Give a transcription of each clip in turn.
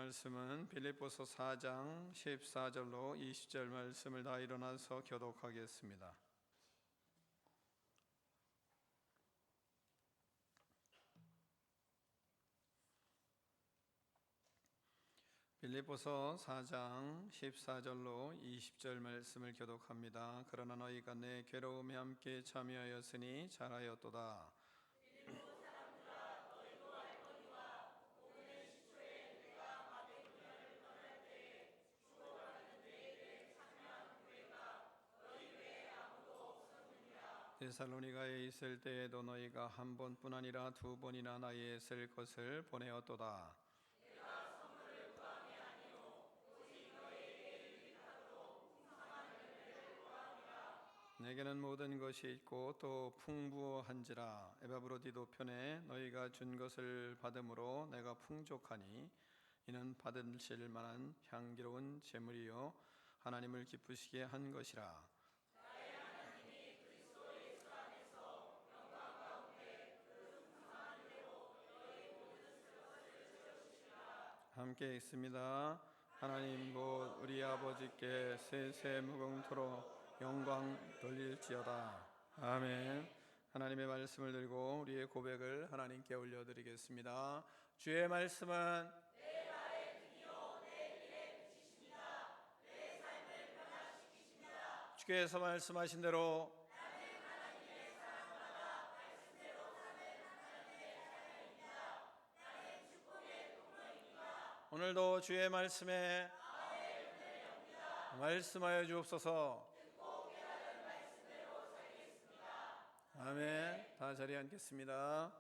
말씀은 빌립보서 4장 14절로 20절 말씀을 다 일어나서 교독하겠습니다. 빌립보서 4장 14절로 20절 말씀을 교독합니다. 그러나 너희가 내 괴로움에 함께 참여하였으니 잘하였도다. 데살로니가에 있을 때에도 너희가 한 번뿐 아니라 두 번이나 나의 쓸 것을 보내었도다. 내게는 모든 것이 있고 또 풍부한지라. 에바브로디도 편에 너희가 준 것을 받음으로 내가 풍족하니 이는 받으실 만한 향기로운 제물이요 하나님을 기쁘시게 한 것이라. 함께 있습니다. 하나님 곧 우리 아버지께 세세 무궁토록 영광 돌릴지어다. 아멘. 하나님의 말씀을 들고 우리의 고백을 하나님께 올려드리겠습니다. 주의 말씀은 내 발의 등이요 내 길의 빛이십니다. 내 삶을 변화시키십니다. 주께서 말씀하신 대로 오늘도 주의 말씀에 말씀하여 주옵소서. 아멘. 다 자리에 앉겠습니다.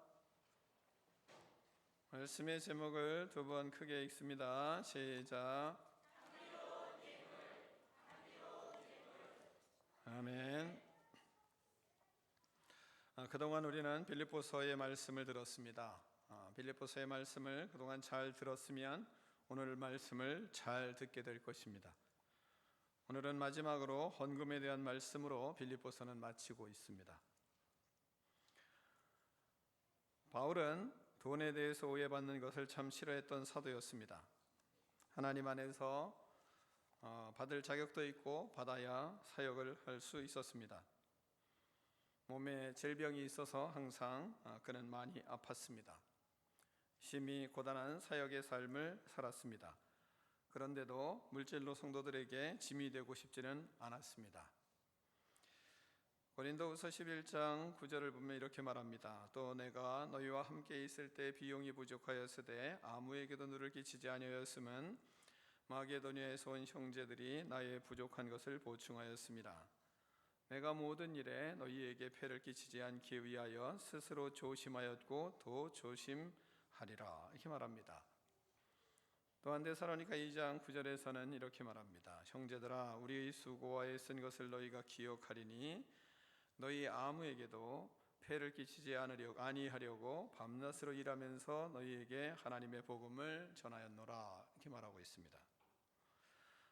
말씀의 제목을 두 번 크게 읽습니다. 시작. 아멘. 그동안 우리는 빌립보서의 말씀을 들었습니다. 빌립보서의 말씀을 그동안 잘 들었으면 오늘 말씀을 잘 듣게 될 것입니다. 오늘은 마지막으로 헌금에 대한 말씀으로 빌립보서는 마치고 있습니다. 바울은 돈에 대해서 오해받는 것을 참 싫어했던 사도였습니다. 하나님 안에서 받을 자격도 있고 받아야 사역을 할 수 있었습니다. 몸에 질병이 있어서 항상 그는 많이 아팠습니다. 심히 고단한 사역의 삶을 살았습니다. 그런데도 물질로 성도들에게 짐이 되고 싶지는 않았습니다. 고린도후서 11장 9절을 보면 이렇게 말합니다. 또 내가 너희와 함께 있을 때 비용이 부족하였으되 아무에게도 누를 끼치지 아니하였음은 마게도니아에서 온 형제들이 나의 부족한 것을 보충하였습니다. 내가 모든 일에 너희에게 폐를 끼치지 않기 위하여 스스로 조심하였고 더 조심하리라. 이렇게 말합니다. 또한 데살로니가 2장 9절에서는 이렇게 말합니다. 형제들아 우리의 수고와 애쓴 것을 너희가 기억하리니 너희 아무에게도 폐를 끼치지 아니하려고 밤낮으로 일하면서 너희에게 하나님의 복음을 전하였노라. 이렇게 말하고 있습니다.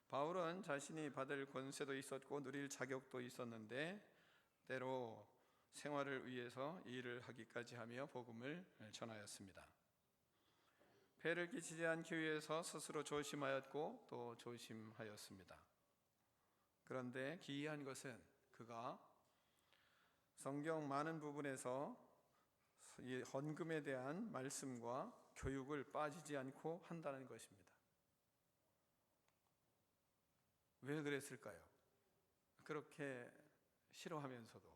바울은 자신이 받을 권세도 있었고 누릴 자격도 있었는데 때로 생활을 위해서 일을 하기까지 하며 복음을 전하였습니다. 폐를 끼치지 않기 위해서 스스로 조심하였고 또 조심하였습니다. 그런데 기이한 것은 그가 성경 많은 부분에서 이 헌금에 대한 말씀과 교육을 빠지지 않고 한다는 것입니다. 왜 그랬을까요? 그렇게 싫어하면서도.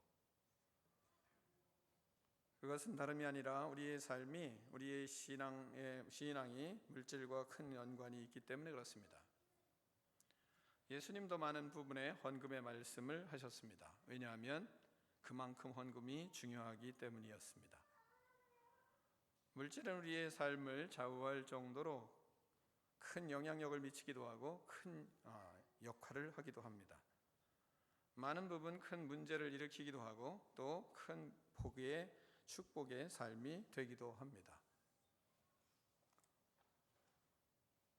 그것은 다름이 아니라 우리의 삶이, 우리의 신앙이 물질과 큰 연관이 있기 때문에 그렇습니다. 예수님도 많은 부분에 헌금의 말씀을 하셨습니다. 왜냐하면 그만큼 헌금이 중요하기 때문이었습니다. 물질은 우리의 삶을 좌우할 정도로 큰 영향력을 미치기도 하고 큰 역할을 하기도 합니다. 많은 부분 큰 문제를 일으키기도 하고 또 큰 폭의 축복의 삶이 되기도 합니다.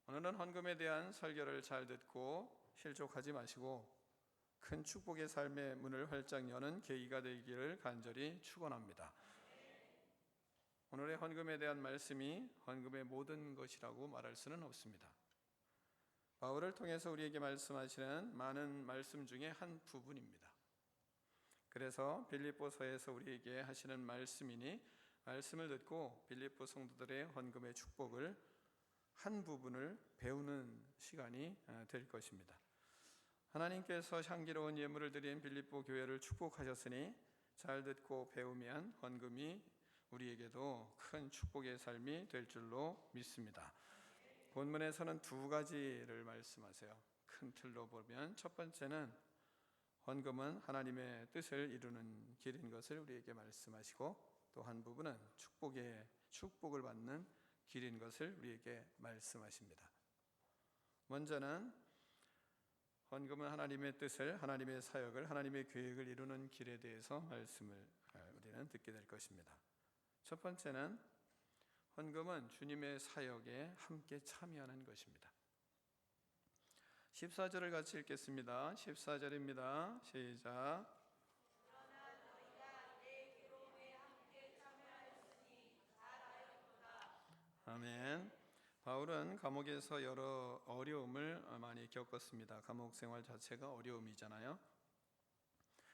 오늘은 헌금에 대한 설교를 잘 듣고 실족하지 마시고 큰 축복의 삶의 문을 활짝 여는 계기가 되기를 간절히 축원합니다. 오늘의 헌금에 대한 말씀이 헌금의 모든 것이라고 말할 수는 없습니다. 바울을 통해서 우리에게 말씀하시는 많은 말씀 중에 한 부분입니다. 그래서 빌립보서에서 우리에게 하시는 말씀이니 말씀을 듣고 빌립보 성도들의 헌금의 축복을 한 부분을 배우는 시간이 될 것입니다. 하나님께서 향기로운 예물을 드린 빌립보 교회를 축복하셨으니 잘 듣고 배우면 헌금이 우리에게도 큰 축복의 삶이 될 줄로 믿습니다. 본문에서는 두 가지를 말씀하세요. 큰 틀로 보면 첫 번째는 헌금은 하나님의 뜻을 이루는 길인 것을 우리에게 말씀하시고, 또 한 부분은 축복을 받는 길인 것을 우리에게 말씀하십니다. 먼저는 헌금은 하나님의 뜻을, 하나님의 사역을, 하나님의 계획을 이루는 길에 대해서 말씀을 우리는 듣게 될 것입니다. 첫 번째는 헌금은 주님의 사역에 함께 참여하는 것입니다. 14절을 같이 읽겠습니다. 14절입니다. 시작. 아멘. 바울은 감옥에서 여러 어려움을 많이 겪었습니다. 감옥 생활 자체가 어려움이잖아요.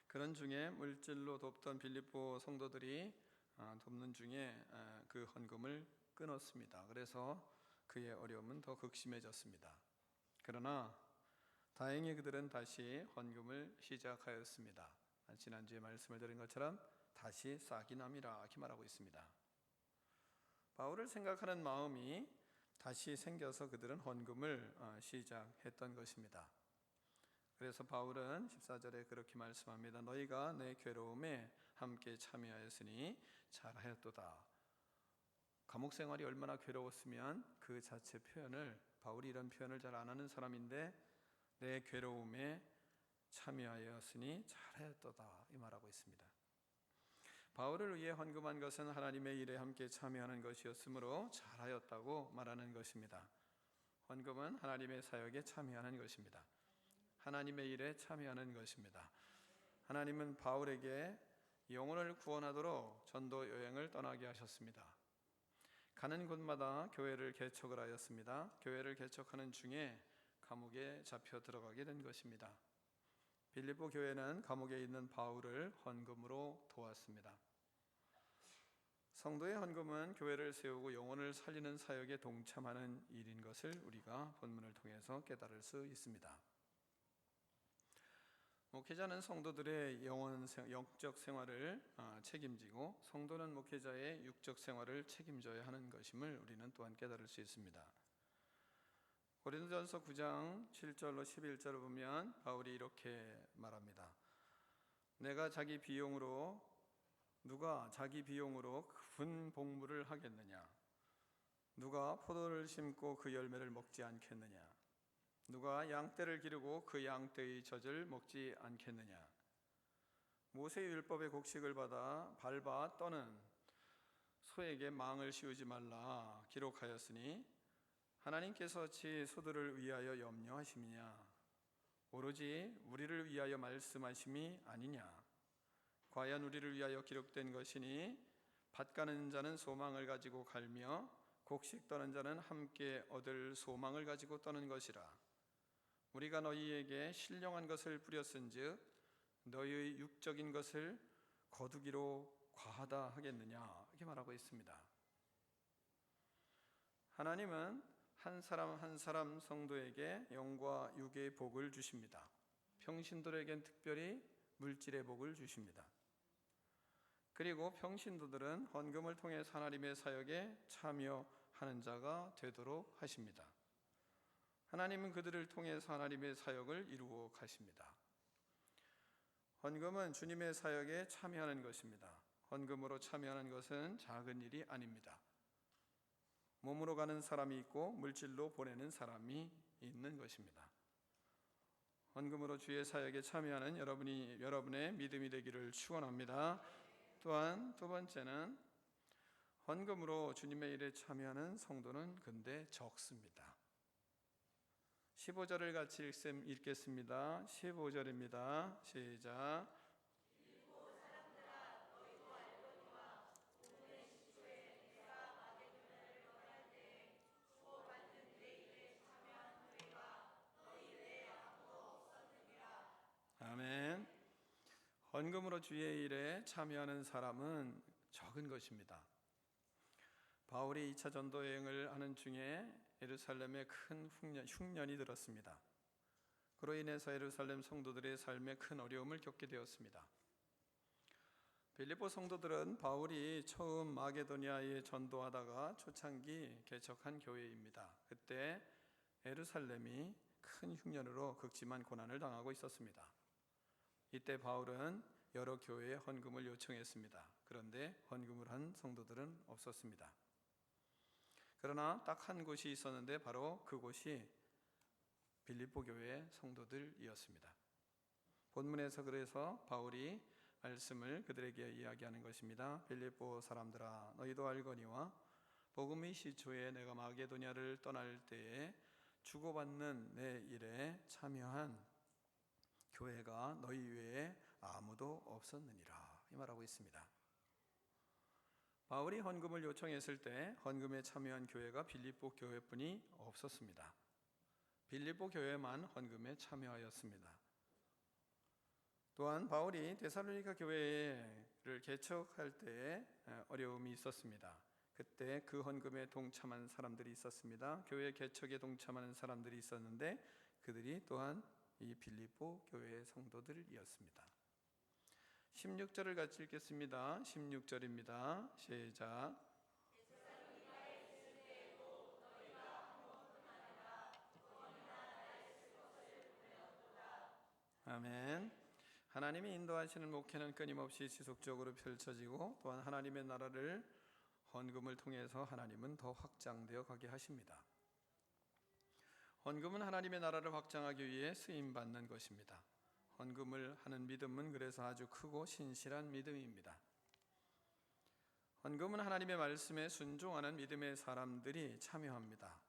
그런 중에 물질로 돕던 빌립보 성도들이 돕는 중에 그 헌금을 끊었습니다. 그래서 그의 어려움은 더 극심해졌습니다. 그러나 다행히 그들은 다시 헌금을 시작하였습니다. 지난주에 말씀을 드린 것처럼 다시 싹이 남이라 이렇게 말하고 있습니다. 바울을 생각하는 마음이 다시 생겨서 그들은 헌금을 시작했던 것입니다. 그래서 바울은 14절에 그렇게 말씀합니다. 너희가 내 괴로움에 함께 참여하였으니 잘하였도다. 감옥 생활이 얼마나 괴로웠으면 그 자체 표현을, 바울이 이런 표현을 잘 안 하는 사람인데 내 괴로움에 참여하였으니 잘하였도다 이 말하고 있습니다. 바울을 위해 헌금한 것은 하나님의 일에 함께 참여하는 것이었으므로 잘하였다고 말하는 것입니다. 헌금은 하나님의 사역에 참여하는 것입니다. 하나님의 일에 참여하는 것입니다. 하나님은 바울에게 영혼을 구원하도록 전도 여행을 떠나게 하셨습니다. 가는 곳마다 교회를 개척을 하였습니다. 교회를 개척하는 중에 감옥에 잡혀 들어가게 된 것입니다. 빌립보 교회는 감옥에 있는 바울을 헌금으로 도왔습니다. 성도의 헌금은 교회를 세우고 영혼을 살리는 사역에 동참하는 일인 것을 우리가 본문을 통해서 깨달을 수 있습니다. 목회자는 성도들의 영적 생활을 책임지고 성도는 목회자의 육적 생활을 책임져야 하는 것임을 우리는 또한 깨달을 수 있습니다. 고린도전서 9장 7절로 11절을 보면 바울이 이렇게 말합니다. 누가 자기 비용으로 큰 복물을 하겠느냐? 누가 포도를 심고 그 열매를 먹지 않겠느냐? 누가 양떼를 기르고 그 양떼의 젖을 먹지 않겠느냐? 모세의 율법의 곡식을 받아 밟아 떠는 소에게 망을 씌우지 말라 기록하였으니 하나님께서 어찌 소들을 위하여 염려하심이냐? 오로지 우리를 위하여 말씀하심이 아니냐? 과연 우리를 위하여 기록된 것이니 밭 가는 자는 소망을 가지고 갈며 곡식 떠는 자는 함께 얻을 소망을 가지고 떠는 것이라. 우리가 너희에게 신령한 것을 뿌렸은즉 너희의 육적인 것을 거두기로 과하다 하겠느냐? 이렇게 말하고 있습니다. 하나님은 한 사람 한 사람 성도에게 영과 육의 복을 주십니다. 평신도에겐 특별히 물질의 복을 주십니다. 그리고 평신도들은 헌금을 통해 하나님의 사역에 참여하는 자가 되도록 하십니다. 하나님은 그들을 통해서 하나님의 사역을 이루어 가십니다. 헌금은 주님의 사역에 참여하는 것입니다. 헌금으로 참여하는 것은 작은 일이 아닙니다. 몸으로 가는 사람이 있고 물질로 보내는 사람이 있는 것입니다. 헌금으로 주의 사역에 참여하는 여러분의 믿음이 되기를 축원합니다. 또한 두 번째는 헌금으로 주님의 일에 참여하는 성도는 근데 적습니다. 15절을 같이 읽겠습니다. 15절입니다. 시작. 헌금으로 주의 일에 참여하는 사람은 적은 것입니다. 바울이 2차 전도 여행을 하는 중에 예루살렘에 큰 흉년이 들었습니다. 그로 인해서 예루살렘 성도들의 삶에 큰 어려움을 겪게 되었습니다. 빌립보 성도들은 바울이 처음 마게도니아에 전도하다가 초창기 개척한 교회입니다. 그때 예루살렘이 큰 흉년으로 극심한 고난을 당하고 있었습니다. 이때 바울은 여러 교회에 헌금을 요청했습니다. 그런데 헌금을 한 성도들은 없었습니다. 그러나 딱 한 곳이 있었는데 바로 그곳이 빌립보 교회 성도들이었습니다. 본문에서 그래서 바울이 말씀을 그들에게 이야기하는 것입니다. 빌립보 사람들아, 너희도 알거니와 복음의 시초에 내가 마게도냐를 떠날 때에 주고받는 내 일에 참여한 교회가 너희 외에 아무도 없었느니라, 이 말하고 있습니다. 바울이 헌금을 요청했을 때 헌금에 참여한 교회가 빌립보 교회뿐이 없었습니다. 빌립보 교회만 헌금에 참여하였습니다. 또한 바울이 데살로니가 교회를 개척할 때에 어려움이 있었습니다. 그때 그 헌금에 동참한 사람들이 있었습니다. 교회 개척에 동참하는 사람들이 있었는데 그들이 또한 이 빌립보 교회의 성도들이었습니다. 16절을 같이 읽겠습니다. 16절입니다. 시작. 아멘. 하나님이 인도하시는 목회는 끊임없이 지속적으로 펼쳐지고 또한 하나님의 나라를 헌금을 통해서 하나님은 더 확장되어 가게 하십니다. 헌금은 하나님의 나라를 확장하기 위해 쓰임받는 것입니다. 헌금을 하는 믿음은 그래서 아주 크고 신실한 믿음입니다. 헌금은 하나님의 말씀에 순종하는 믿음의 사람들이 참여합니다.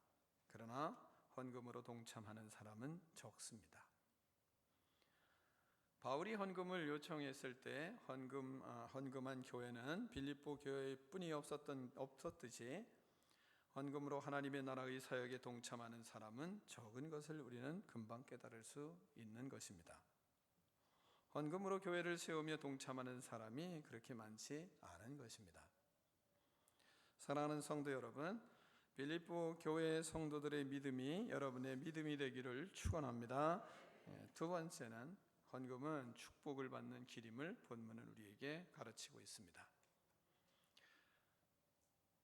그러나 헌금으로 동참하는 사람은 적습니다. 바울이 헌금을 요청했을 때 헌금한 교회는 빌립보 교회뿐이 없었듯이 헌금으로 하나님의 나라의 사역에 동참하는 사람은 적은 것을 우리는 금방 깨달을 수 있는 것입니다. 헌금으로 교회를 세우며 동참하는 사람이 그렇게 많지 않은 것입니다. 사랑하는 성도 여러분, 빌립보 교회 성도들의 믿음이 여러분의 믿음이 되기를 축원합니다. 두 번째는 헌금은 축복을 받는 길임을 본문은 우리에게 가르치고 있습니다.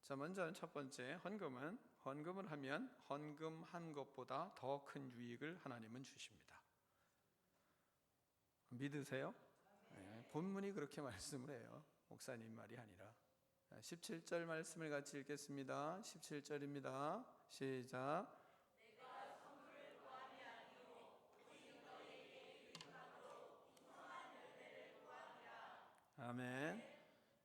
자, 먼저 첫 번째, 헌금을 하면 헌금한 것보다 더 큰 유익을 하나님은 주십니다. 믿으세요? 네, 본문이 그렇게 말씀을 해요. 목사님 말이 아니라. 17절 말씀을 같이 읽겠습니다. 17절입니다. 시작. 아멘.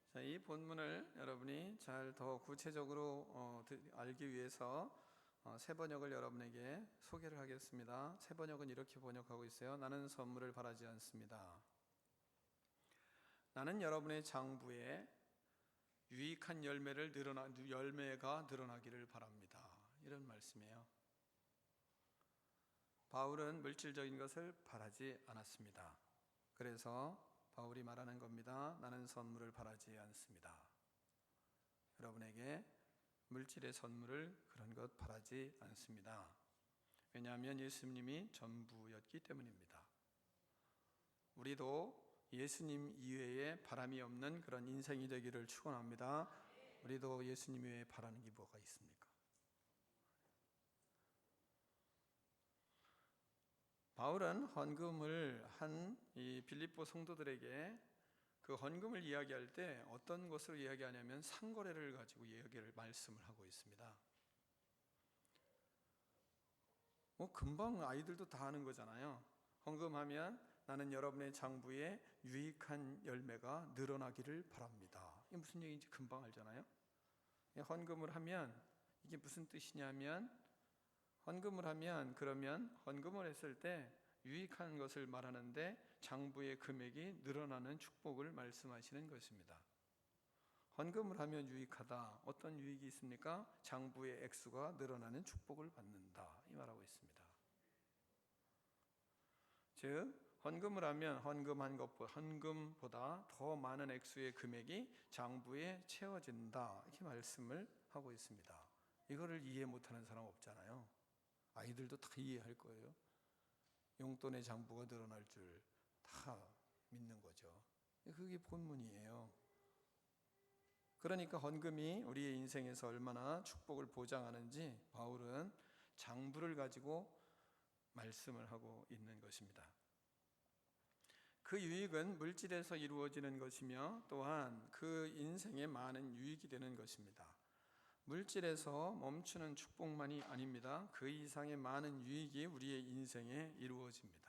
자, 이 본문을 여러분이 잘 더 구체적으로 알기 위해서 세 번역을 여러분에게 소개를 하겠습니다. 세 번역은 이렇게 번역하고 있어요. 나는 선물을 바라지 않습니다. 나는 여러분의 장부에 유익한 열매가 늘어나기를 바랍니다. 이런 말씀이에요. 바울은 물질적인 것을 바라지 않았습니다. 그래서 바울이 말하는 겁니다. 나는 선물을 바라지 않습니다. 여러분에게 물질의 선물을 그런 것 바라지 않습니다. 왜냐하면 예수님이 전부였기 때문입니다. 우리도 예수님 이외에 바람이 없는 그런 인생이 되기를 축원합니다. 우리도 예수님 외에 바라는 게 뭐가 있습니까? 바울은 헌금을 한 이 빌립보 성도들에게 그 헌금을 이야기할 때 어떤 것을 이야기하냐면 상거래를 가지고 말씀을 하고 있습니다. 금방 아이들도 다 아는 거잖아요. 헌금하면 나는 여러분의 장부에 유익한 열매가 늘어나기를 바랍니다. 이게 무슨 얘기인지 금방 알잖아요. 헌금을 하면 이게 무슨 뜻이냐면 그러면 헌금을 했을 때 유익한 것을 말하는데 장부의 금액이 늘어나는 축복을 말씀하시는 것입니다. 헌금을 하면 유익하다. 어떤 유익이 있습니까? 장부의 액수가 늘어나는 축복을 받는다. 이 말하고 있습니다. 즉 헌금을 하면 헌금보다 더 많은 액수의 금액이 장부에 채워진다, 이렇게 말씀을 하고 있습니다. 이거를 이해 못하는 사람 없잖아요. 아이들도 다 이해할 거예요. 용돈의 장부가 늘어날 줄 다 믿는 거죠. 그게 본문이에요. 그러니까 헌금이 우리의 인생에서 얼마나 축복을 보장하는지 바울은 장부를 가지고 말씀을 하고 있는 것입니다. 그 유익은 물질에서 이루어지는 것이며 또한 그 인생에 많은 유익이 되는 것입니다. 물질에서 멈추는 축복만이 아닙니다. 그 이상의 많은 유익이 우리의 인생에 이루어집니다.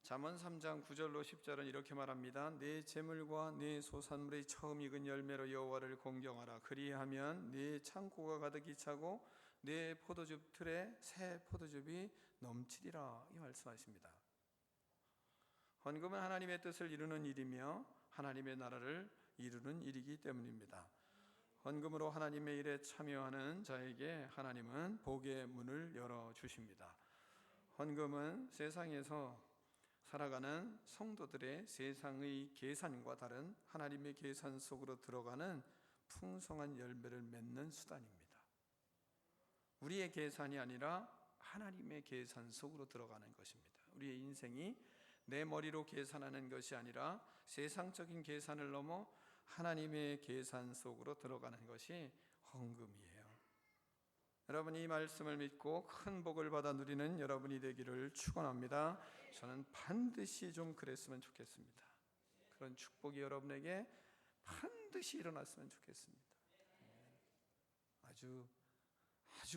잠언 3장 9절로 10절은 이렇게 말합니다. 내 재물과 내 소산물의 처음 익은 열매로 여호와를 공경하라. 그리하면 내 창고가 가득히 차고 내 포도즙 틀에 새 포도즙이 넘치리라, 이 말씀하십니다. 헌금은 하나님의 뜻을 이루는 일이며 하나님의 나라를 이루는 일이기 때문입니다. 헌금으로 하나님의 일에 참여하는 자에게 하나님은 복의 문을 열어주십니다. 헌금은 세상에서 살아가는 성도들의 세상의 계산과 다른 하나님의 계산 속으로 들어가는 풍성한 열매를 맺는 수단입니다. 우리의 계산이 아니라 하나님의 계산 속으로 들어가는 것입니다. 우리의 인생이 내 머리로 계산하는 것이 아니라 세상적인 계산을 넘어 하나님의 계산 속으로 들어가는 것이 헌금이에요. 여러분, 이 말씀을 믿고 큰 복을 받아 누리는 여러분이 되기를 축원합니다. 저는 반드시 좀 그랬으면 좋겠습니다. 그런 축복이 여러분에게 반드시 일어났으면 좋겠습니다. 아주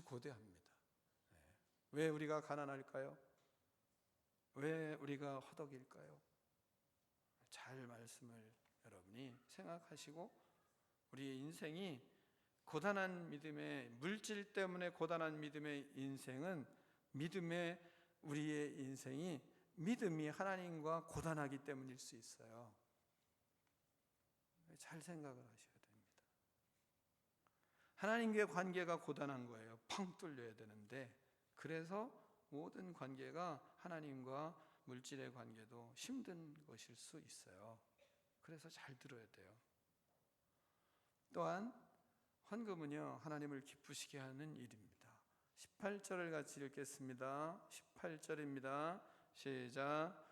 고대합니다. 왜 우리가 가난할까요? 왜 우리가 허덕일까요? 잘 말씀을 여러분이 생각하시고, 우리의 인생이 고단한 믿음의, 물질 때문에 고단한 믿음의 인생은 우리의 인생이 믿음이 하나님과 고단하기 때문일 수 있어요. 잘 생각을 하셔야 됩니다. 하나님과의 관계가 고단한 거예요. 펑 뚫려야 되는데, 그래서 모든 관계가 하나님과 물질의 관계도 힘든 것일 수 있어요. 그래서 잘 들어야 돼요. 또한 헌금은요, 하나님을 기쁘시게 하는 일입니다. 18절을 같이 읽겠습니다. 18절입니다. 시작.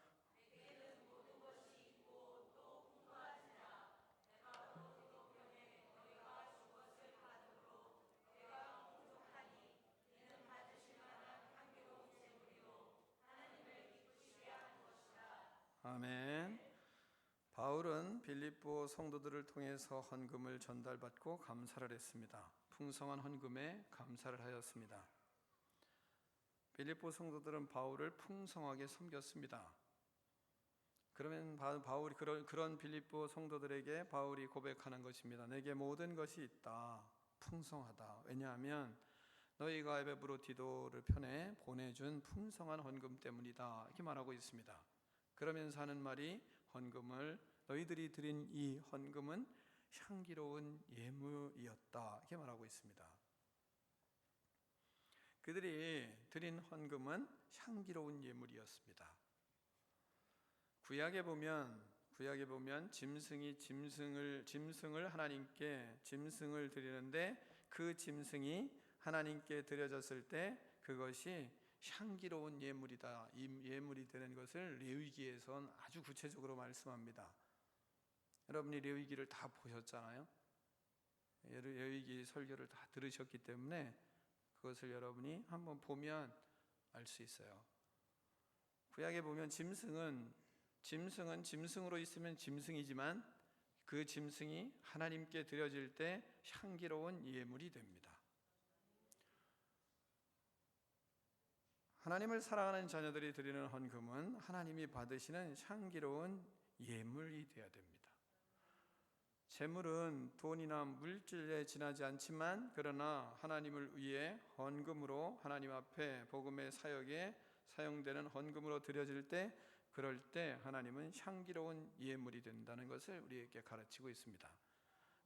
아멘. 바울은 빌립보 성도들을 통해서 헌금을 전달받고 감사를 했습니다. 풍성한 헌금에 감사를 하였습니다. 빌립보 성도들은 바울을 풍성하게 섬겼습니다. 그러면 바울이 그런 빌립보 성도들에게 바울이 고백하는 것입니다. 내게 모든 것이 있다, 풍성하다. 왜냐하면 너희가 에베브로디도를 편에 보내준 풍성한 헌금 때문이다, 이렇게 말하고 있습니다. 그러면서 하는 말이, 너희들이 드린 이 헌금은 향기로운 예물이었다, 이렇게 말하고 있습니다. 그들이 드린 헌금은 향기로운 예물이었습니다. 구약에 보면 짐승을 하나님께 짐승을 드리는데, 그 짐승이 하나님께 드려졌을 때 그것이 향기로운 예물이다, 이 예물이 되는 것을 레위기에선 아주 구체적으로 말씀합니다. 여러분이 레위기를 다 보셨잖아요. 레위기 설교를 다 들으셨기 때문에 그것을 여러분이 한번 보면 알 수 있어요. 구약에 보면 짐승은 짐승으로 있으면 짐승이지만 그 짐승이 하나님께 드려질 때 향기로운 예물이 됩니다. 하나님을 사랑하는 자녀들이 드리는 헌금은 하나님이 받으시는 향기로운 예물이 되어야 됩니다. 재물은 돈이나 물질에 지나지 않지만, 그러나 하나님을 위해 헌금으로 하나님 앞에 복음의 사역에 사용되는 헌금으로 드려질 때, 그럴 때 하나님은 향기로운 예물이 된다는 것을 우리에게 가르치고 있습니다.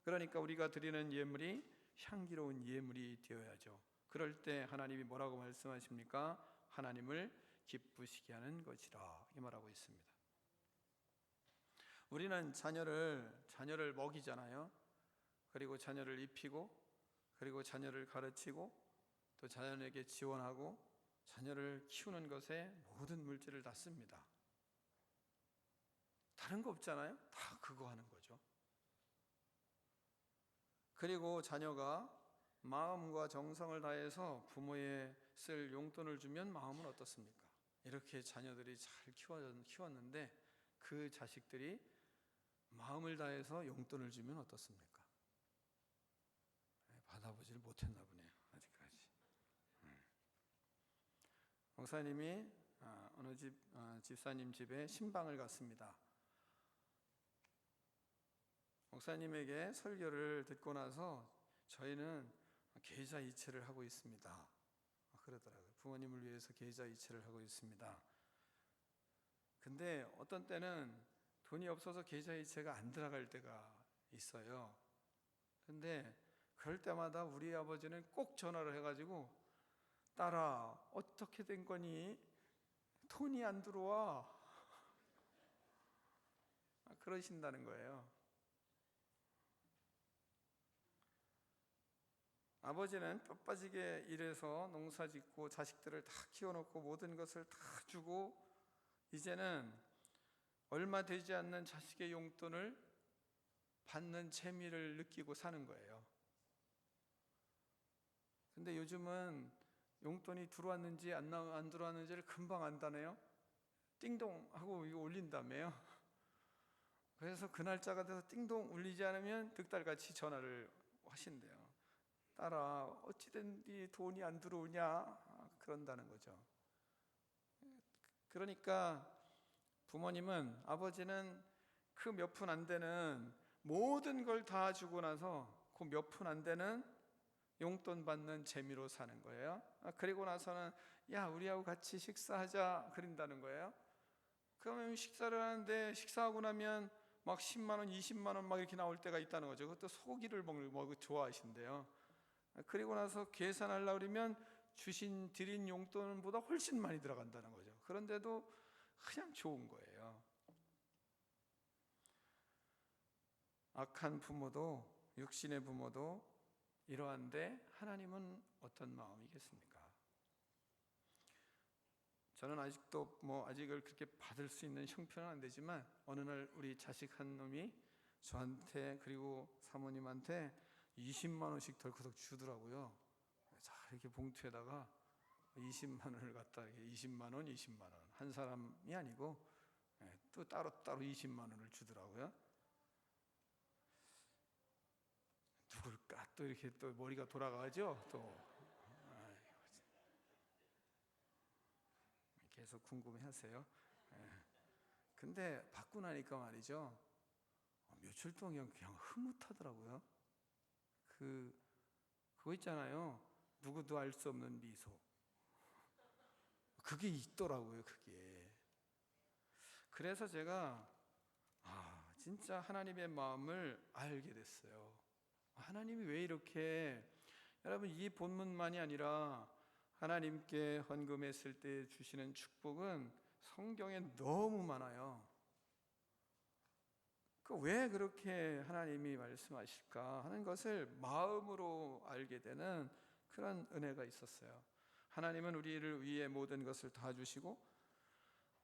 그러니까 우리가 드리는 예물이 향기로운 예물이 되어야죠. 그럴 때 하나님이 뭐라고 말씀하십니까? 하나님을 기쁘시게 하는 것이라 이 말하고 있습니다. 우리는 자녀를 먹이잖아요. 그리고 자녀를 입히고, 그리고 자녀를 가르치고, 또 자녀에게 지원하고, 자녀를 키우는 것에 모든 물질을 다 씁니다. 다른 거 없잖아요. 다 그거 하는 거죠. 그리고 자녀가 마음과 정성을 다해서 부모에 쓸 용돈을 주면 마음은 어떻습니까? 이렇게 자녀들이 잘 키웠는데 그 자식들이 마음을 다해서 용돈을 주면 어떻습니까? 받아보질 못했나 보네요, 아직까지. 목사님이 어느 집사님 집에 신방을 갔습니다. 목사님에게 설교를 듣고 나서 저희는 계좌이체를 하고 있습니다. 그러더라고요. 부모님을 위해서 계좌이체를 하고 있습니다. 근데 어떤 때는 돈이 없어서 계좌이체가 안 들어갈 때가 있어요. 근데 그럴 때마다 우리 아버지는 꼭 전화를 해가지고 딸아 어떻게 된 거니? 돈이 안 들어와. 그러신다는 거예요. 아버지는 뼈 빠지게 일해서 농사 짓고 자식들을 다 키워놓고 모든 것을 다 주고 이제는 얼마 되지 않는 자식의 용돈을 받는 재미를 느끼고 사는 거예요. 근데 요즘은 용돈이 들어왔는지 안 들어왔는지를 금방 안다네요. 띵동 하고 이거 울린다며요. 그래서 그 날짜가 돼서 띵동 울리지 않으면 득달같이 전화를 하신대요. 딸아 어찌된 네 돈이 안 들어오냐 그런다는 거죠. 그러니까 부모님은 아버지는 그 몇 푼 안 되는 모든 걸 다 주고 나서 그 몇 푼 안 되는 용돈 받는 재미로 사는 거예요. 그리고 나서는 야 우리하고 같이 식사하자 그런다는 거예요. 그러면 식사를 하는데 식사하고 나면 막 10만 원, 20만 원 막 이렇게 나올 때가 있다는 거죠. 그것도 소고기를 먹고 좋아하신대요. 그리고 나서 계산하려고 그러면 드린 용돈보다 훨씬 많이 들어간다는 거죠. 그런데도 그냥 좋은 거예요. 악한 부모도 육신의 부모도 이러한데 하나님은 어떤 마음이겠습니까? 저는 아직도 아직을 그렇게 받을 수 있는 형편은 안 되지만 어느 날 우리 자식 한 놈이 저한테 그리고 사모님한테 20만 원씩 덜커덕 주더라고요. 자 이렇게 봉투에다가 20만 원을 갖다 20만 원, 20만 원 한 사람이 아니고 또 따로 20만 원을 주더라고요. 누굴까? 또 이렇게 또 머리가 돌아가죠. 또 계속 궁금해하세요. 근데 받고 나니까 말이죠. 며칠 동안 그냥 흐뭇하더라고요. 그거 있잖아요. 누구도 알 수 없는 미소. 그게 있더라고요. 그게. 그래서 제가 진짜 하나님의 마음을 알게 됐어요. 하나님이 왜 이렇게 여러분 이 본문만이 아니라 하나님께 헌금했을 때 주시는 축복은 성경에 너무 많아요. 왜 그렇게 하나님이 말씀하실까 하는 것을 마음으로 알게 되는 그런 은혜가 있었어요. 하나님은 우리를 위해 모든 것을 다 주시고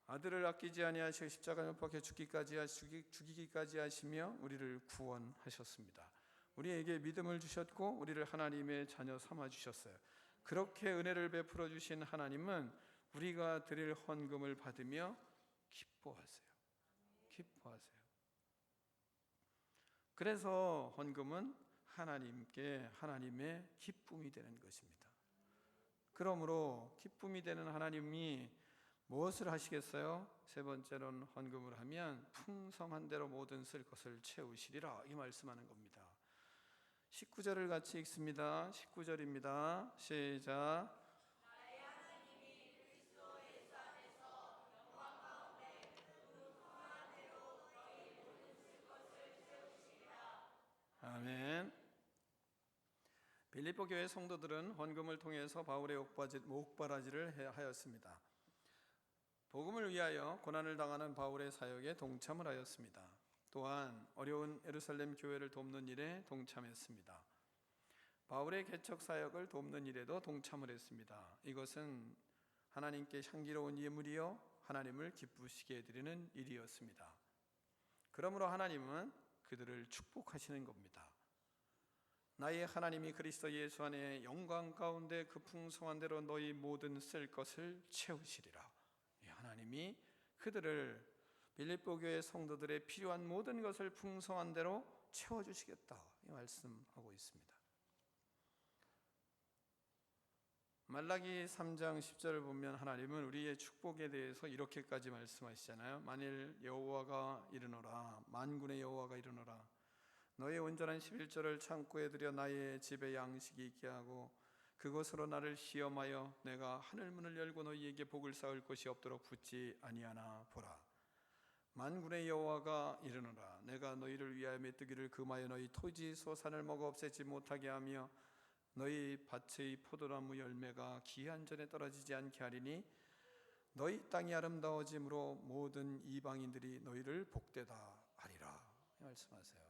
아들을 아끼지 아니하시고 십자가에 못 박혀 죽이기까지 하시며 우리를 구원하셨습니다. 우리에게 믿음을 주셨고 우리를 하나님의 자녀 삼아 주셨어요. 그렇게 은혜를 베풀어 주신 하나님은 우리가 드릴 헌금을 받으며 기뻐하세요. 기뻐하세요. 그래서 헌금은 하나님의 기쁨이 되는 것입니다. 그러므로 기쁨이 되는 하나님이 무엇을 하시겠어요? 세 번째로는 헌금을 하면 풍성한 대로 모든 쓸 것을 채우시리라 이 말씀하는 겁니다. 19절을 같이 읽습니다. 19절입니다. 시작. 아멘. 빌립보 교회 성도들은 헌금을 통해서 바울의 옥바라지를 하였습니다. 복음을 위하여 고난을 당하는 바울의 사역에 동참을 하였습니다. 또한 어려운 예루살렘 교회를 돕는 일에 동참했습니다. 바울의 개척 사역을 돕는 일에도 동참을 했습니다. 이것은 하나님께 향기로운 예물이요 하나님을 기쁘시게 해드리는 일이었습니다. 그러므로 하나님은 그들을 축복하시는 겁니다. 나의 하나님이 그리스도 예수 안에 영광 가운데 그 풍성한 대로 너희 모든 쓸 것을 채우시리라. 하나님이 그들을 빌립보 교회 성도들의 필요한 모든 것을 풍성한 대로 채워주시겠다 말씀하고 있습니다. 말라기 3장 10절을 보면 하나님은 우리의 축복에 대해서 이렇게까지 말씀하시잖아요. 만일 여호와가 이르노라, 만군의 여호와가 이르노라, 너의 온전한 11조를 창고에 들여 나의 집에 양식이 있게 하고 그것으로 나를 시험하여 내가 하늘 문을 열고 너희에게 복을 쌓을 것이 없도록 붙지 아니하나 보라. 만군의 여호와가 이르노라, 내가 너희를 위하여 메뚜기를 금하여 너희 토지 소산을 먹어 없애지 못하게 하며 너희 밭의 포도나무 열매가 기한전에 떨어지지 않게 하리니 너희 땅이 아름다워짐으로 모든 이방인들이 너희를 복되다 하리라 말씀하세요.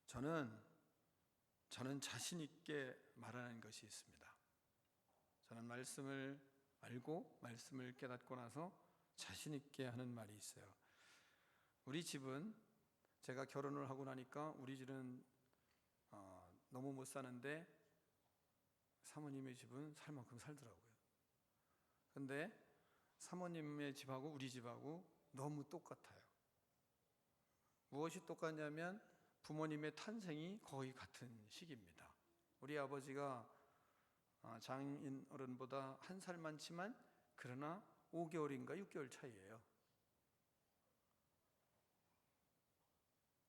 저는 자신 있게 말하는 것이 있습니다. 저는 말씀을 알고 말씀을 깨닫고 나서 자신 있게 하는 말이 있어요. 우리 집은 제가 결혼을 하고 나니까 우리 집은 너무 못 사는데 사모님의 집은 살 만큼 살더라고요. 근데 사모님의 집하고 우리 집하고 너무 똑같아요. 무엇이 똑같냐면 부모님의 탄생이 거의 같은 시기입니다. 우리 아버지가 장인 어른보다 한 살 많지만 그러나 5개월인가 6개월 차이예요.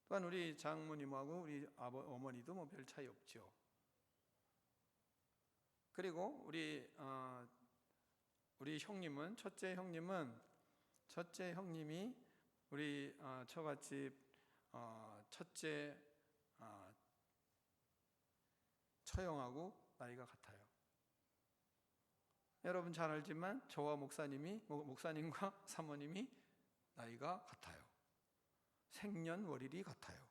또한 우리 장모님하고 우리 어머니도 뭐 별 차이 없죠. 그리고 우리 형님은 첫째 형님이 우리 처갓집 첫째 처형하고 나이가 같아요. 여러분 잘 알지만 저와 목사님과 사모님이 나이가 같아요. 생년월일이 같아요.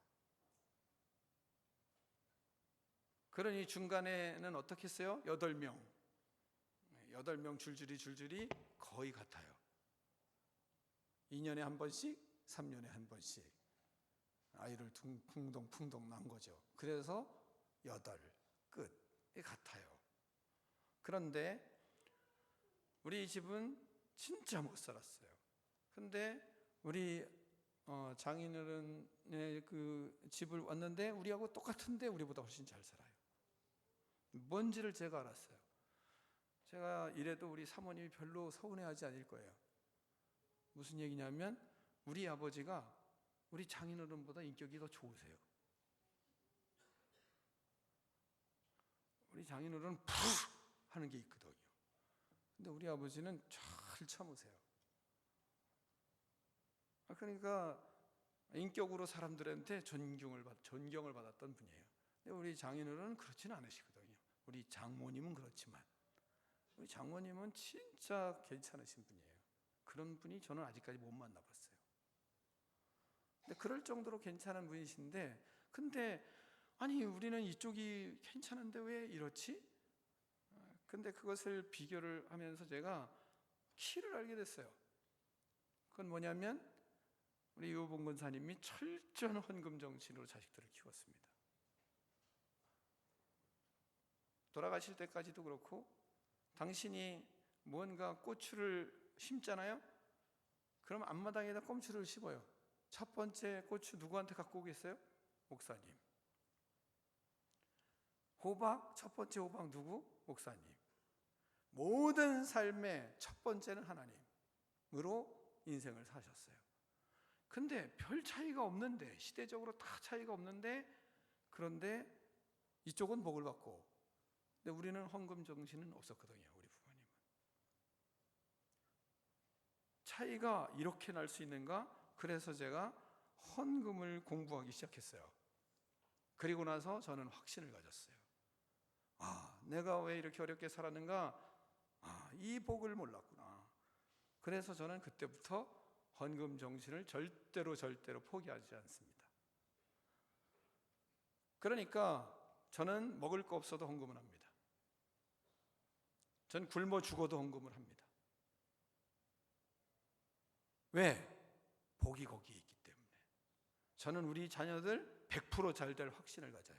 그러니 중간에는 어떻게 했어요? 8명 줄줄이 거의 같아요. 2년에 한 번씩, 3년에 한 번씩 아이를 풍덩풍덩 낳은 거죠. 그래서 8 끝이 같아요. 그런데 우리 집은 진짜 못 살았어요. 근데 우리 장인어른의 그 집을 왔는데 우리하고 똑같은데 우리보다 훨씬 잘 살아요. 뭔지를 제가 알았어요. 제가 이래도 우리 사모님이 별로 서운해하지 않을 거예요. 무슨 얘기냐면 우리 아버지가 우리 장인어른보다 인격이 더 좋으세요. 우리 장인어른은 푸 하는 게 있거든요. 근데 우리 아버지는 잘 참으세요. 그러니까 인격으로 사람들한테 존경을 받았던 분이에요. 근데 우리 장인어른은 그렇지는 않으시거든요. 우리 장모님은 그렇지만 우리 장모님은 진짜 괜찮으신 분이에요. 그런 분이 저는 아직까지 못 만나봤어요. 근데 그럴 정도로 괜찮은 분이신데 근데 아니 우리는 이쪽이 괜찮은데 왜 이렇지? 근데 그것을 비교를 하면서 제가 키를 알게 됐어요. 그건 뭐냐면 우리 유봉 권사님이 철저한 헌금 정신으로 자식들을 키웠습니다. 돌아가실 때까지도 그렇고 당신이 뭔가 고추를 심잖아요? 그럼 앞마당에다 꼼추를 심어요. 첫 번째 고추 누구한테 갖고 오겠어요? 목사님. 호박, 첫 번째 호박 누구? 목사님. 모든 삶의 첫 번째는 하나님으로 인생을 사셨어요. 근데 별 차이가 없는데, 시대적으로 다 차이가 없는데, 그런데 이쪽은 복을 받고, 근데 우리는 헌금 정신은 없었거든요. 우리 부모님은. 차이가 이렇게 날 수 있는가? 그래서 제가 헌금을 공부하기 시작했어요. 그리고 나서 저는 확신을 가졌어요. 내가 왜 이렇게 어렵게 살았는가? 이 복을 몰랐구나. 그래서 저는 그때부터 헌금 정신을 절대로 포기하지 않습니다. 그러니까 저는 먹을 거 없어도 헌금을 합니다. 전 굶어 죽어도 헌금을 합니다. 왜? 복이 거기에 있기 때문에. 저는 우리 자녀들 100% 잘 될 확신을 가져요.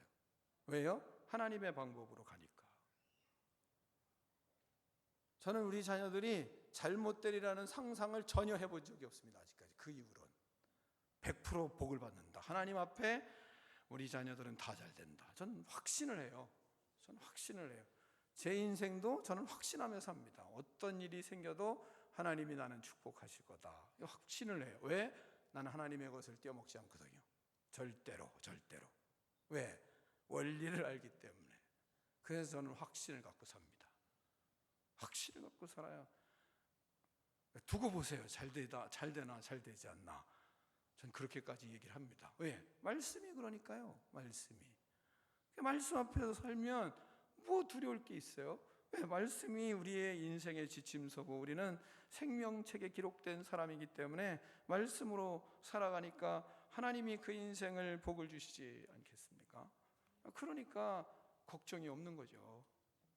왜요? 하나님의 방법으로 가니까. 저는 우리 자녀들이 잘못되리라는 상상을 전혀 해본 적이 없습니다. 아직까지. 그 이후로는 100% 복을 받는다. 하나님 앞에 우리 자녀들은 다 잘 된다. 저는 확신을 해요. 저는 확신을 해요. 제 인생도 저는 확신하며 삽니다. 어떤 일이 생겨도 하나님이 나는 축복하실 거다. 확신을 해요. 왜? 나는 하나님의 것을 떼어먹지 않거든요. 절대로. 왜? 원리를 알기 때문에. 그래서 저는 확신을 갖고 삽니다. 확신을 갖고 살아요. 두고 보세요. 잘 되나 잘 되지 않나. 전 그렇게까지 얘기를 합니다. 왜? 말씀이 그러니까요. 말씀이. 말씀 앞에서 살면 뭐 두려울 게 있어요? 왜? 말씀이 우리의 인생의 지침서고 우리는 생명책에 기록된 사람이기 때문에 말씀으로 살아가니까 하나님이 그 인생을 복을 주시지 않겠습니까? 그러니까 걱정이 없는 거죠.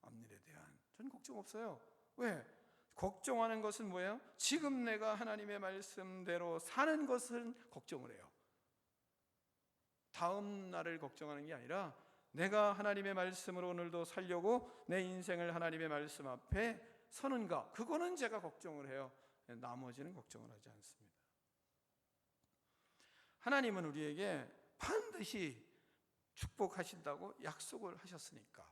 앞일에 대한. 전 걱정 없어요. 왜? 걱정하는 것은 뭐예요? 지금 내가 하나님의 말씀대로 사는 것은 걱정을 해요. 다음 날을 걱정하는 게 아니라 내가 하나님의 말씀으로 오늘도 살려고 내 인생을 하나님의 말씀 앞에 서는가, 그거는 제가 걱정을 해요. 나머지는 걱정을 하지 않습니다. 하나님은 우리에게 반드시 축복하신다고 약속을 하셨으니까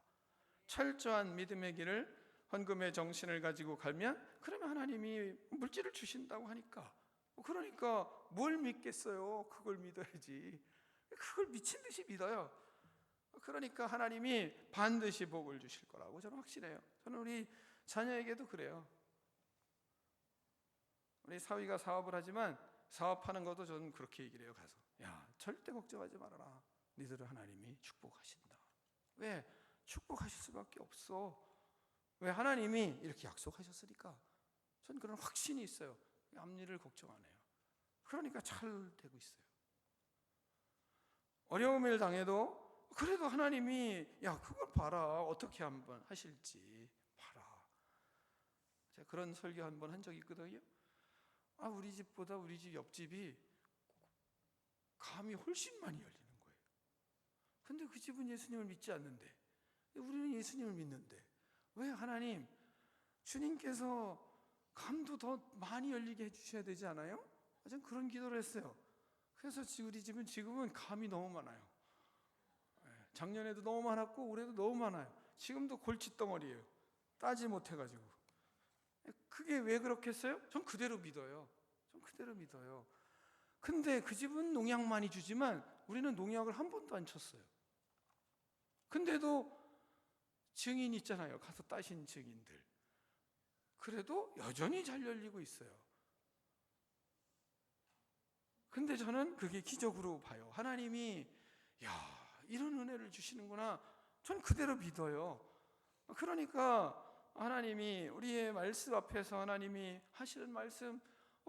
철저한 믿음의 길을 헌금의 정신을 가지고 가면 그러면 하나님이 물질을 주신다고 하니까, 그러니까 뭘 믿겠어요? 그걸 믿어야지. 그걸 미친 듯이 믿어요. 그러니까 하나님이 반드시 복을 주실 거라고 저는 확신해요. 저는 우리 자녀에게도 그래요. 우리 사위가 사업을 하지만 사업하는 것도 저는 그렇게 얘기를 해요. 가서 야, 절대 걱정하지 말아라. 니들은 하나님이 축복하신다. 왜? 축복하실 수밖에 없어. 왜? 하나님이 이렇게 약속하셨으니까. 전 그런 확신이 있어요. 앞일을 걱정 안 해요. 그러니까 잘 되고 있어요. 어려움을 당해도 그래도 하나님이 야, 그걸 봐라. 어떻게 한번 하실지 봐라. 제가 그런 설교 한번 한 적이 있거든요. 우리 집보다 우리 집 옆집이 감이 훨씬 많이 열리는 거예요. 근데 그 집은 예수님을 믿지 않는데 우리는 예수님을 믿는데 왜? 하나님, 주님께서 감도 더 많이 열리게 해주셔야 되지 않아요? 저는 그런 기도를 했어요. 그래서 우리 집은 지금은 감이 너무 많아요. 작년에도 너무 많았고 올해도 너무 많아요. 지금도 골칫덩어리예요. 따지 못해가지고. 그게 왜 그렇겠어요? 전 그대로 믿어요. 근데 그 집은 농약 많이 주지만 우리는 농약을 한 번도 안 쳤어요. 근데도 증인 있잖아요. 가서 따신 증인들. 그래도 여전히 잘 열리고 있어요. 근데 저는 그게 기적으로 봐요. 하나님이 야, 이런 은혜를 주시는구나. 전 그대로 믿어요. 그러니까 하나님이 우리의 말씀 앞에서 하나님이 하시는 말씀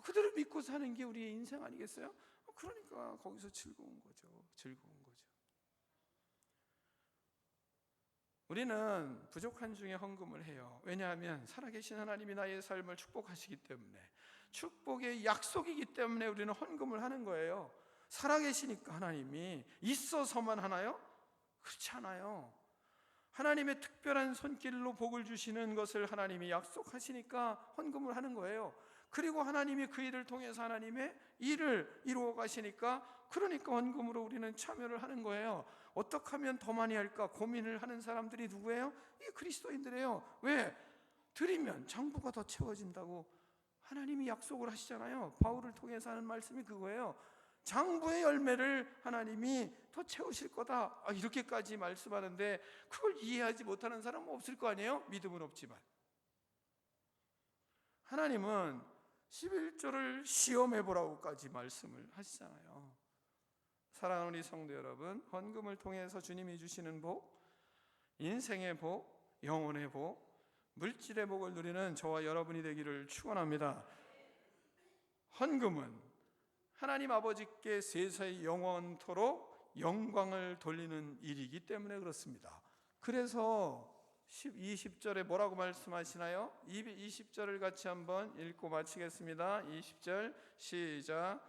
그대로 믿고 사는 게 우리의 인생 아니겠어요? 그러니까 거기서 즐거운 거죠. 우리는 부족한 중에 헌금을 해요. 왜냐하면 살아계신 하나님이 나의 삶을 축복하시기 때문에, 축복의 약속이기 때문에 우리는 헌금을 하는 거예요. 살아계시니까 하나님이 있어서만 하나요? 그렇지 않아요. 하나님의 특별한 손길로 복을 주시는 것을 하나님이 약속하시니까 헌금을 하는 거예요. 그리고 하나님이 그 일을 통해서 하나님의 일을 이루어 가시니까, 그러니까 헌금으로 우리는 참여를 하는 거예요. 어떻게 하면 더 많이 할까 고민을 하는 사람들이 누구예요? 이 그리스도인들이에요. 왜? 드리면 장부가 더 채워진다고 하나님이 약속을 하시잖아요. 바울을 통해서 하는 말씀이 그거예요. 장부의 열매를 하나님이 더 채우실 거다. 이렇게까지 말씀하는데 그걸 이해하지 못하는 사람은 없을 거 아니에요? 믿음은 없지만. 하나님은 11조를 시험해보라고까지 말씀을 하시잖아요. 사랑하는 우리 성도 여러분, 헌금을 통해서 주님이 주시는 복, 인생의 복, 영혼의 복, 물질의 복을 누리는 저와 여러분이 되기를 축원합니다. 헌금은 하나님 아버지께 세세히 영원토록 영광을 돌리는 일이기 때문에 그렇습니다. 그래서 20절에 뭐라고 말씀하시나요? 20절을 같이 한번 읽고 마치겠습니다. 20절 시작.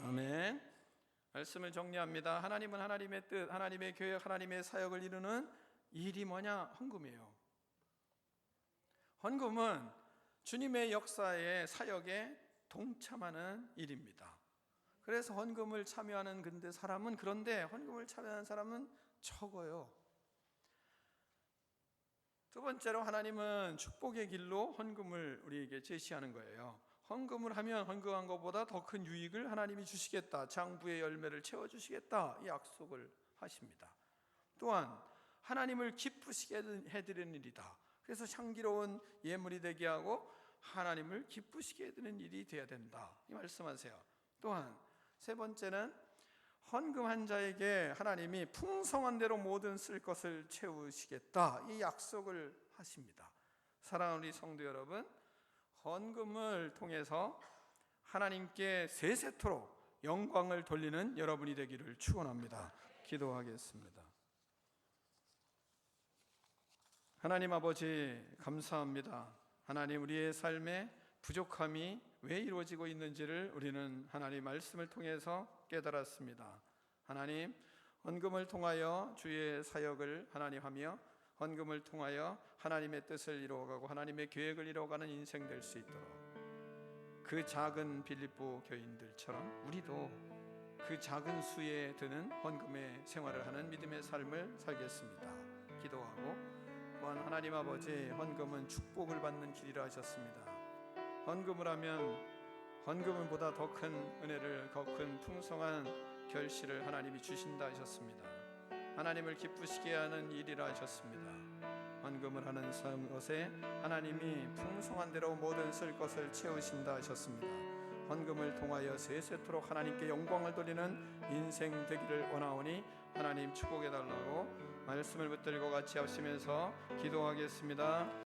아멘. 말씀을 정리합니다. 하나님은 하나님의 뜻, 하나님의 계획, 하나님의 사역을 이루는 일이 뭐냐? 헌금이에요. 헌금은 주님의 역사의 사역에 동참하는 일입니다. 그래서 헌금을 참여하는 그런데 헌금을 참여하는 사람은 적어요. 두 번째로 하나님은 축복의 길로 헌금을 우리에게 제시하는 거예요. 헌금을 하면 헌금한 것보다 더 큰 유익을 하나님이 주시겠다, 장부의 열매를 채워주시겠다, 이 약속을 하십니다. 또한 하나님을 기쁘시게 해드리는 일이다. 그래서 향기로운 예물이 되게 하고 하나님을 기쁘시게 해드리는 일이 되어야 된다, 이 말씀하세요. 또한 세 번째는 헌금한 자에게 하나님이 풍성한 대로 모든 쓸 것을 채우시겠다, 이 약속을 하십니다. 사랑하는 우리 성도 여러분, 헌금을 통해서 하나님께 세세토록 영광을 돌리는 여러분이 되기를 축원합니다. 기도하겠습니다. 하나님 아버지 감사합니다. 하나님, 우리의 삶에 부족함이 왜 이루어지고 있는지를 우리는 하나님 말씀을 통해서 깨달았습니다. 하나님, 헌금을 통하여 주의 사역을 하나님 하며 헌금을 통하여 하나님의 뜻을 이루어가고 하나님의 계획을 이루어가는 인생 될 수 있도록 그 작은 빌립보 교인들처럼 우리도 그 작은 수에 드는 헌금의 생활을 하는 믿음의 삶을 살겠습니다. 기도하고, 또한 하나님 아버지, 헌금은 축복을 받는 길이라 하셨습니다. 헌금을 하면 헌금보다 더 큰 은혜를, 더 큰 풍성한 결실을 하나님이 주신다 하셨습니다. 하나님을 기쁘시게 하는 일이라 하셨습니다. 헌금을 하는 것에 하나님이 풍성한 대로 모든 쓸 것을 채우신다 하셨습니다. 헌금을 통하여 세세토록 하나님께 영광을 돌리는 인생 되기를 원하오니 하나님 축복해 달라고 말씀을 붙들고 같이 하시면서 기도하겠습니다.